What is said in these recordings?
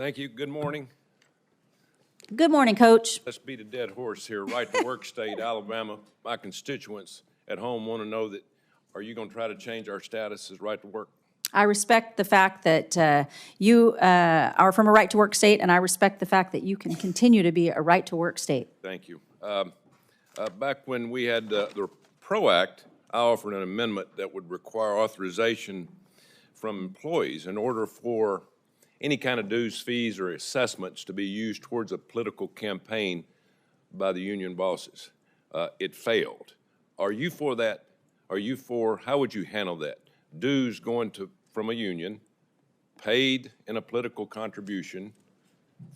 Thank you. Good morning. Good morning, Coach. Let's beat a dead horse here. Right to work state, Alabama. My constituents at home want to know that, are you going to try to change our status as right to work? I respect the fact that you are from a right-to-work state, and I respect the fact that you can continue to be a right-to-work state. Thank you. Back when we had the PRO Act, I offered an amendment that would require authorization from employees in order for any kind of dues, fees, or assessments to be used towards a political campaign by the union bosses. It failed. Are you for that? Are you for, how would you handle that? Dues going from a union, paid in a political contribution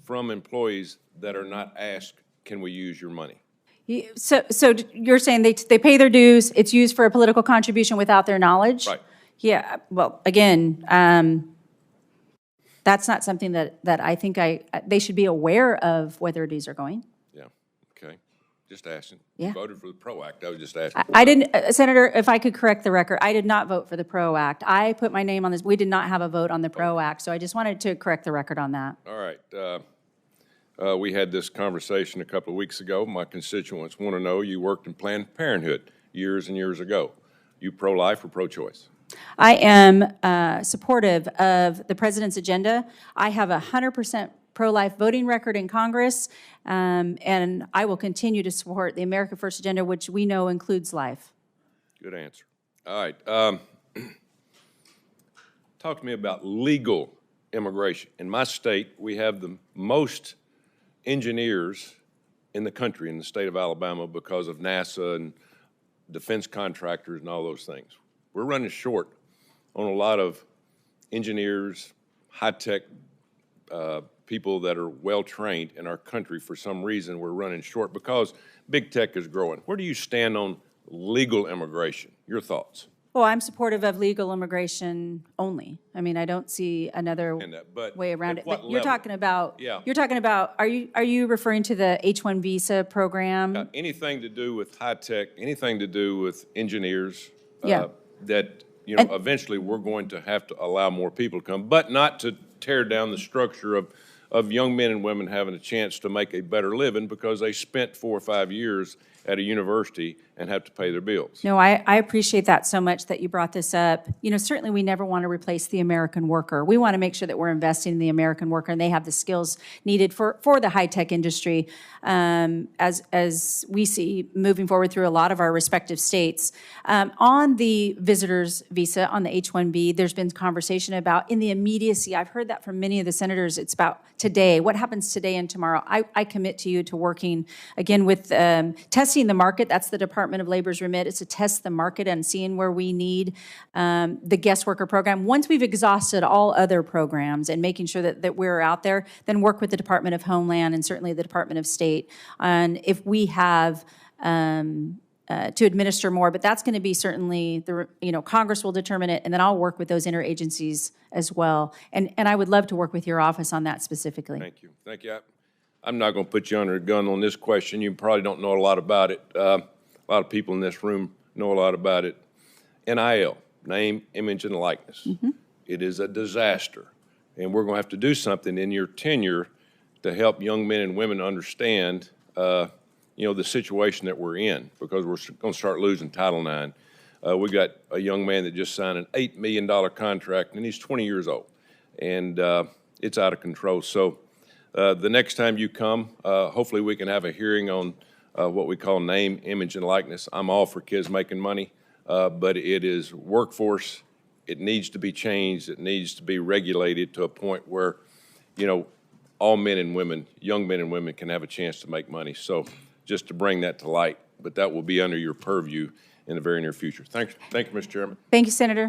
from employees that are not asked, can we use your money? So you're saying they pay their dues, it's used for a political contribution without their knowledge? Right. Yeah, well, again, that's not something that I think they should be aware of where their dues are going. Yeah, okay. Just asking. Yeah. You voted for the PRO Act. I was just asking. I didn't, Senator, if I could correct the record, I did not vote for the PRO Act. I put my name on this. We did not have a vote on the PRO Act, so I just wanted to correct the record on that. All right. We had this conversation a couple of weeks ago. My constituents want to know, you worked in Planned Parenthood years and years ago. You pro-life or pro-choice? I am supportive of the president's agenda. I have a 100% pro-life voting record in Congress, and I will continue to support the America First agenda, which we know includes life. Good answer. All right. Talk to me about legal immigration. In my state, we have the most engineers in the country, in the state of Alabama, because of NASA and defense contractors and all those things. We're running short on a lot of engineers, high-tech people that are well-trained in our country. For some reason, we're running short because big tech is growing. Where do you stand on legal immigration? Your thoughts? Well, I'm supportive of legal immigration only. I mean, I don't see another way around it. But you're talking about, are you referring to the H-1 visa program? Anything to do with high-tech, anything to do with engineers, Yeah. that, you know, eventually we're going to have to allow more people to come, but not to tear down the structure of young men and women having a chance to make a better living because they spent 4 or 5 years at a university and have to pay their bills. No, I appreciate that so much that you brought this up. You know, certainly we never want to replace the American worker. We want to make sure that we're investing in the American worker and they have the skills needed for the high-tech industry, as we see moving forward through a lot of our respective states. On the visitor's visa, on the H-1B, there's been conversation about in the immediacy. I've heard that from many of the senators. It's about today. What happens today and tomorrow? I commit to you to working, again, with testing the market. That's the Department of Labor's remit. It's to test the market and seeing where we need the guest worker program. Once we've exhausted all other programs and making sure that we're out there, then work with the Department of Homeland and certainly the Department of State on if we have to administer more. But that's going to be certainly, Congress will determine it, and then I'll work with those interagencies as well. And I would love to work with your office on that specifically. Thank you. Thank you. I'm not going to put you under a gun on this question. You probably don't know a lot about it. A lot of people in this room know a lot about it. NIL, name, image, and likeness. Mm-hmm. It is a disaster. And we're going to have to do something in your tenure to help young men and women understand, the situation that we're in, because we're going to start losing Title IX. We got a young man that just signed an $8 million contract, and he's 20 years old. And it's out of control. So the next time you come, hopefully we can have a hearing on what we call name, image, and likeness. I'm all for kids making money, but it is workforce. It needs to be changed. It needs to be regulated to a point where, all men and women, young men and women can have a chance to make money. So just to bring that to light, but that will be under your purview in the very near future. Thank you, Mr. Chairman. Thank you, Senator.